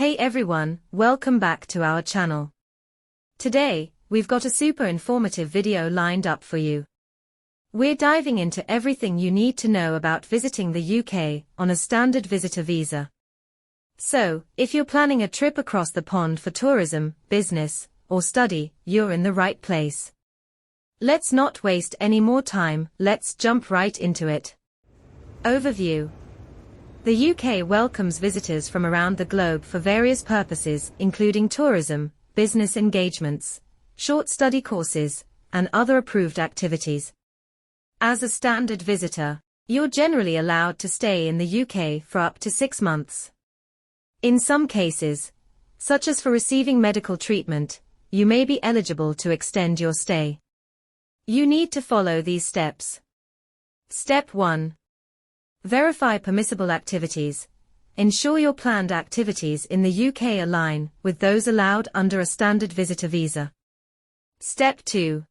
Hey everyone, welcome back to our channel. Today, we've got a super informative video lined up for you. We're diving into everything you need to know about visiting the UK on a standard visitor visa. So, if you're planning a trip across the pond for tourism, business, or study, you're in the right place. Let's not waste any more time, let's jump right into it. Overview. The UK welcomes visitors from around the globe for various purposes, including tourism, business engagements, short study courses, and other approved activities. As a standard visitor, you're generally allowed to stay in the UK for up to 6 months. In some cases, such as for receiving medical treatment, you may be eligible to extend your stay. You need to follow these steps. Step 1. Verify permissible activities. Ensure your planned activities in the UK align with those allowed under a standard visitor visa. Step 2.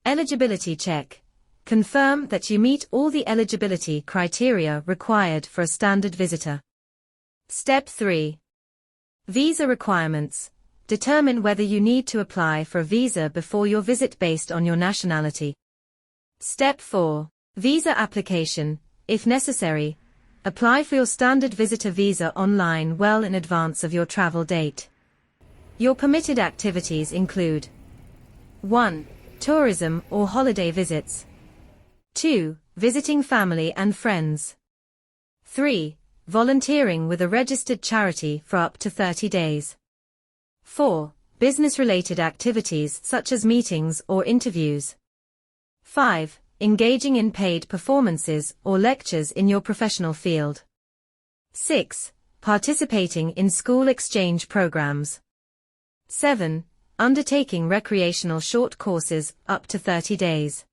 Eligibility check. Confirm that you meet all the eligibility criteria required for a standard visitor. Step 3. Visa requirements. Determine whether you need to apply for a visa before your visit based on your nationality. Step 4. Visa application. If necessary, apply for your standard visitor visa online well in advance of your travel date. Your permitted activities include 1. Tourism or holiday visits. 2. Visiting family and friends. 3. Volunteering with a registered charity for up to 30 days. 4. Business-related activities such as meetings or interviews. 5. Engaging in paid performances or lectures in your professional field. 6. Participating in school exchange programs. 7. Undertaking recreational short courses up to 30 days.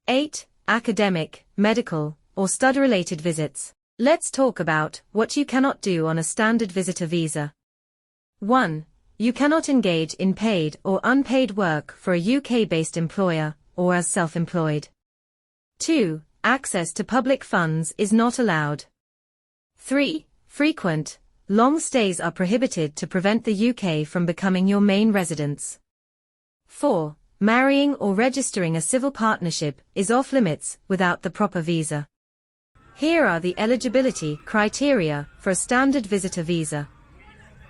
8. Academic, medical, or study-related visits. Let's talk about what you cannot do on a standard visitor visa. 1. You cannot engage in paid or unpaid work for a UK-based employer or as self-employed. 2. Access to public funds is not allowed. 3. Frequent, long stays are prohibited to prevent the UK from becoming your main residence. 4. Marrying or registering a civil partnership is off limits without the proper visa. Here are the eligibility criteria for a standard visitor visa.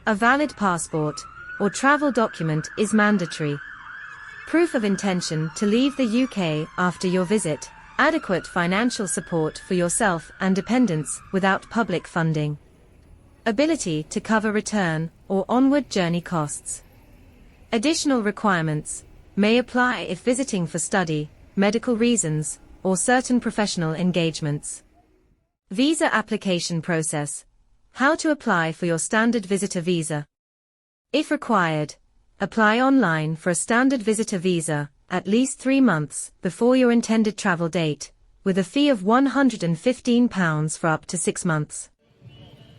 A valid passport or travel document is mandatory. Proof of intention to leave the UK after your visit. Adequate financial support for yourself and dependents without public funding. Ability to cover return or onward journey costs. Additional requirements may apply if visiting for study, medical reasons, or certain professional engagements. Visa application process. How to apply for your standard visitor visa. If required, apply online for a standard visitor visa at least 3 months before your intended travel date, with a fee of £115 for up to 6 months.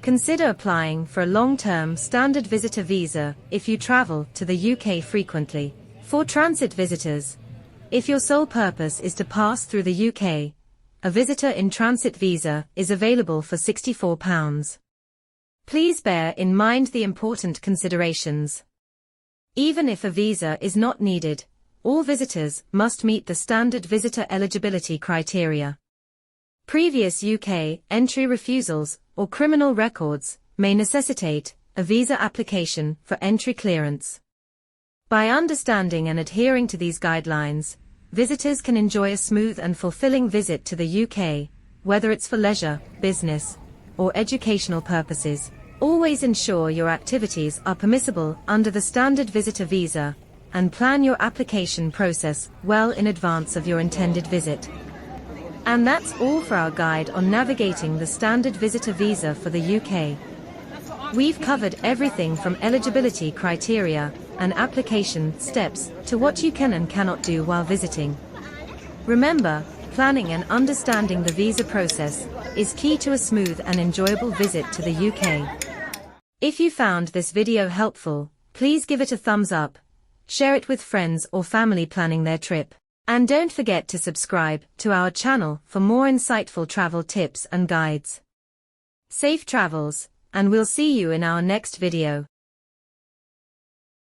Consider applying for a long-term standard visitor visa if you travel to the UK frequently. For transit visitors, if your sole purpose is to pass through the UK, a visitor in transit visa is available for £64. Please bear in mind the important considerations. Even if a visa is not needed, all visitors must meet the standard visitor eligibility criteria. Previous UK entry refusals or criminal records may necessitate a visa application for entry clearance. By understanding and adhering to these guidelines, visitors can enjoy a smooth and fulfilling visit to the UK, whether it's for leisure, business, or educational purposes. Always ensure your activities are permissible under the standard visitor visa, and plan your application process well in advance of your intended visit. And that's all for our guide on navigating the standard visitor visa for the UK. We've covered everything from eligibility criteria and application steps to what you can and cannot do while visiting. Remember, planning and understanding the visa process is key to a smooth and enjoyable visit to the UK. If you found this video helpful, please give it a thumbs up, share it with friends or family planning their trip, and don't forget to subscribe to our channel for more insightful travel tips and guides. Safe travels, and we'll see you in our next video.